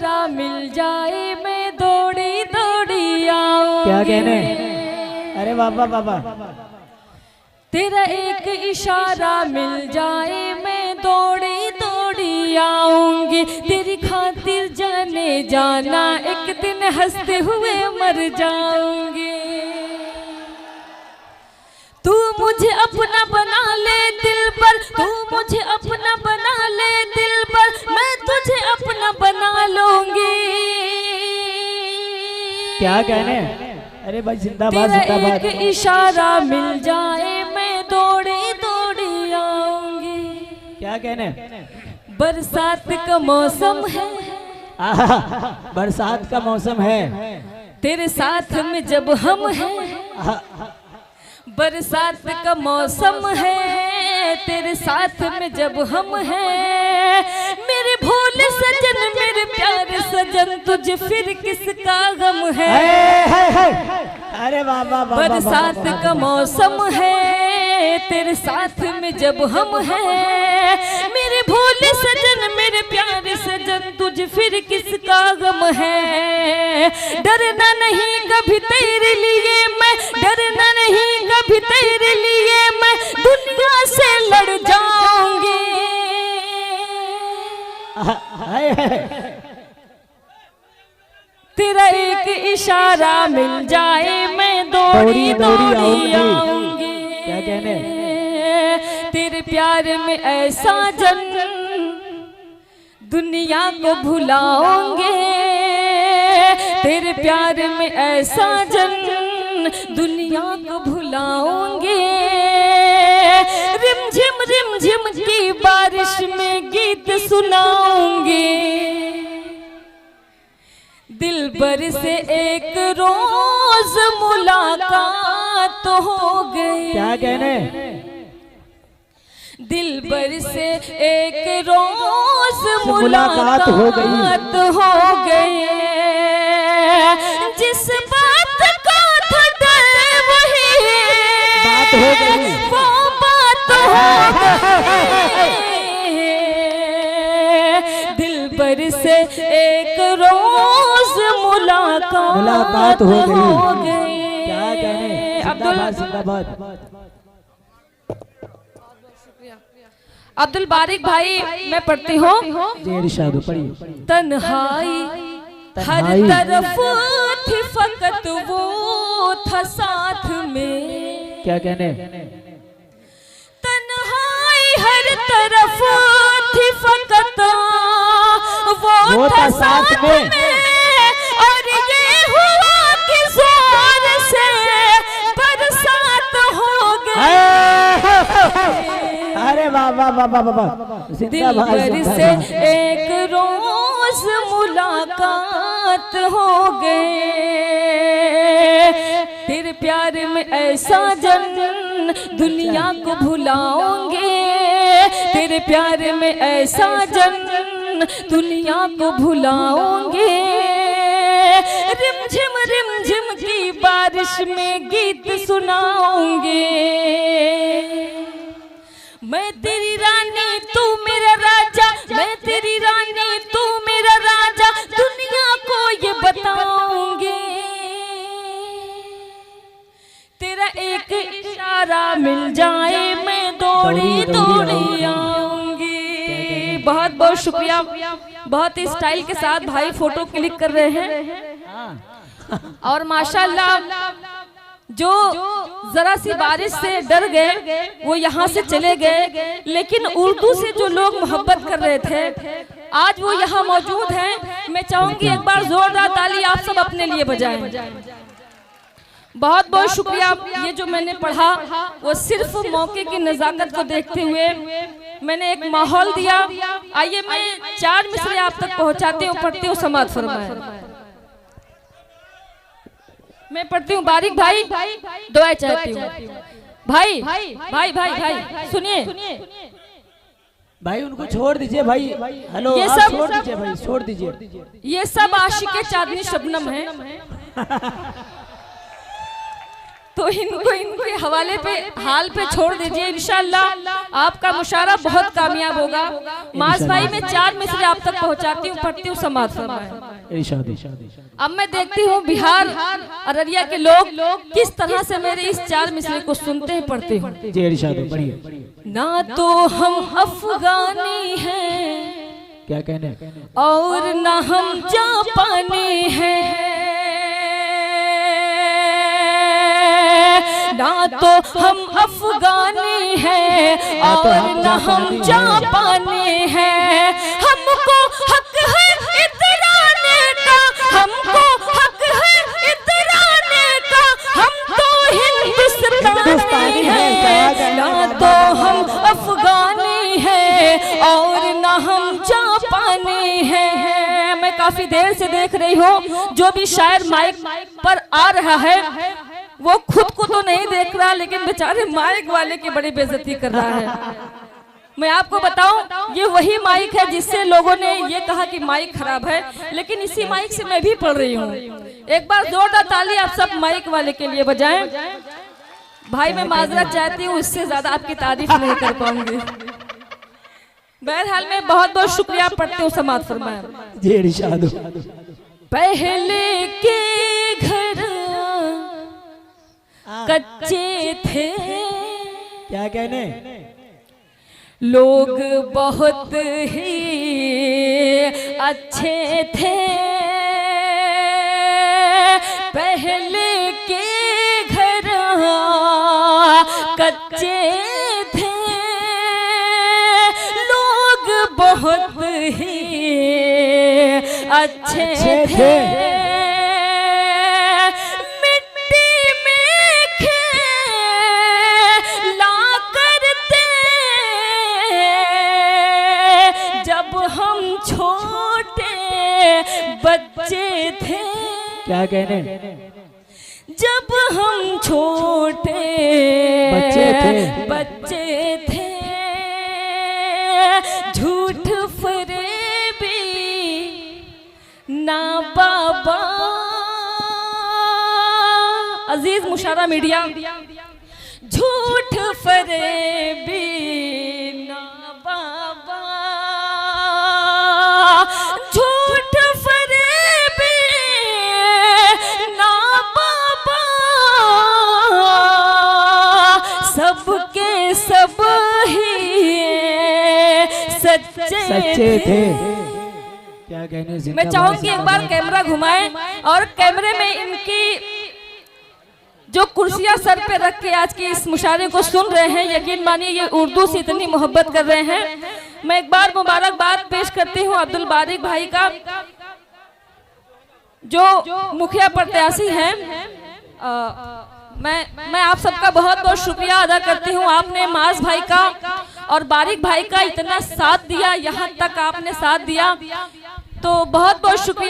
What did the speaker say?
इशारा मिल जाए मैं दौड़ी दौड़ी आऊं। क्या कहने? अरे बाबा बाबा, तेरा एक इशारा मिल जाए मैं दौड़ी दौड़ी आऊंगी। तेरी खातिर जाने जाना एक दिन हंसते हुए मर जाऊंगी। तू मुझे अपना बना ले दिल पर, तू मुझे अपना बना ले दिल पर, मैं तुझे अपना बना लूंगी। क्या कहने? अरे भाई जिंदाबाद तेरा जिंदाबाद। एक इशारा मिल जाए मैं दौड़ी दौड़ी आऊंगी। क्या कहने? बरसात का मौसम है, बरसात का मौसम है, तेरे साथ में जब हम हैं। बरसात का मौसम है, तेरे साथ में जब हम हैं। मेरे भोले सजन मेरे प्यारे सजन, तुझे फिर किसका गम है। अरे बाबा बाबा, बरसात का मौसम है, तेरे साथ में जब हम हैं। मेरे भोले सजन मेरे प्यारे सजन, तुझे फिर किसका गम है। डरना नहीं कभी तेरे लिए मैं, डरना नहीं कभी तेरे लिए मैं, दुनिया से लड़ जाऊंगी। तेरा एक इशारा मिल जाए मैं दौड़ी दौड़ी आऊंगी। क्या कहने? तेरे प्यार में ऐसा जन दुनिया को भुलाओगे। तेरे प्यार में ऐसा जन दुनिया को भुलाओगे। रिम झिम की बारिश में गीत सुनाऊंगी। दिलबर से एक रोज मुलाकात हो गई। क्या कहने? दिलबर से एक रोज मुलाकात हो गई। जिस बात का था डर वही बात हो गई, वो बात हो गई। दिलबर से एक रोज मुलाकात हो गई। क्या कहने? जिंदाबाद जिंदाबाद। अब्दुल बारिक भाई, मैं पढ़ती हूँ। जी इरशाद पढ़िए। तन्हाई हर तरफ थी फकत वो था साथ में। क्या कहने? तन्हाई हर तरफ थी फकत वो था साथ में। और ये हुआ कि जोर से बरसात हो गई। अरे बाबा बाबा बाबा, दिलबर से एक रोज मुलाकात हो गए। तेरे प्यार में ऐसा जन दुनिया को भुलाओगे। तेरे प्यार में ऐसा जन दुनिया को भुलाओगे। रिम झिम की बारिश में गीत सुनाओगे। मैं तेरी रानी तू मेरा राजा, मैं तेरी रानी तू मेरा राजा, दुनिया को ये बताऊंगी। तेरा एक इशारा मिल जाए मैं दौड़ी दौड़ी आऊंगी। बहुत बहुत शुक्रिया। बहुत ही स्टाइल के साथ भाई फोटो क्लिक कर रहे हैं। और माशाल्लाह जो जरा सी बारिश से डर गए वो यहाँ से चले गए, लेकिन उर्दू से जो लोग मोहब्बत कर रहे थे आज वो यहाँ मौजूद हैं। मैं चाहूंगी एक बार जोरदार ताली आप सब अपने लिए बजाएं। बहुत बहुत शुक्रिया। ये जो मैंने पढ़ा वो सिर्फ मौके की नज़ाकत को देखते हुए मैंने एक माहौल दिया। आइए मैं 4 मिसरे आप तक पहुँचाती हूँ, पढ़ती हूँ, समाअत फरमाएं। मैं पढ़ती हूँ। बारिक भाई दुआ चाहती हूँ। भाई भाई भाई भाई सुनिए भाई, उनको छोड़ दीजिए भाई। हेलो, ये आप सब छोड़ दीजिए भाई, छोड़ दीजिए। ये सब आशिक़े चांदनी शबनम है। तो इनको इनके हवाले पे हाल पे छोड़ दीजिए, इंशाल्लाह आपका मुशारा बहुत कामयाब होगा। मास भाई मैं 4 मिसरे आप तक पहुंचाती हूँ, पढ़ती हूँ, समाज फरमाएं। अब मैं देखती हूँ बिहार अररिया के लोग किस तरह से मेरे इस 4 मिसरे को सुनते हैं, पढ़ते हैं। ना तो हम अफगानी हैं, क्या कहने, और ना हम जापानी हैं, ना तो हम अफगानी हैं और ना हम जापानी हैं। हमको हक है इतराने का, हमको हक है इतराने का, हम तो हिंदुस्तानी हैं। ना तो हम अफगानी हैं और ना हम जापानी हैं। मैं काफी देर से देख रही हूँ जो भी शायर माइक पर आ रहा है वो खुद को तो नहीं देख रहा, लेकिन बेचारे माइक वाले की बड़ी बेइज्जती कर रहा है। मैं आपको बताऊं ये वही माइक है जिससे लोगों ने ये कहा कि माइक खराब है, लेकिन इसी माइक से मैं भी पढ़ रही हूँ। एक बार जोरदार ताली आप सब माइक वाले के लिए बजाएं। भाई मैं माजरत चाहती हूँ, इससे ज्यादा आपकी तारीफ नहीं कर पाऊंगी। बहरहाल में बहुत बहुत शुक्रिया, पढ़ती हूँ, समाज फरमाएं। जी इरशाद। पहले के घर कच्चे थे, क्या कहने, लोग बहुत ही अच्छे थे। पहले के घर कच्चे थे, लोग बहुत ही अच्छे थे। बच्चे थे, क्या कहने, जब हम छोटे बच्चे थे, झूठ फरेबी ना बाबा। अजीज मुशारा मीडिया, झूठ फरेबी ना बाबा, झूठ फरेबी ना बाबा, सबके सब ही सच्चे थे। क्या कहने, मैं चाहूंगी एक बार कैमरा घुमाएं और कैमरे में इनकी जो कुर्सियां सर पे रख के आज के इस मुशारे को सुन रहे हैं, यकीन मानिए ये उर्दू से इतनी मोहब्बत कर रहे हैं। मैं एक बार मुबारकबाद पेश करती हूँ अब्दुल बारिक भाई का, जो मुखिया प्रत्याशी हैं। मैं आप सबका बहुत बहुत शुक्रिया अदा करती हूँ। आपने मास भाई का और बारिक भाई का इतना साथ दिया, यहाँ तक आपने साथ दिया, तो बहुत बहुत शुक्रिया।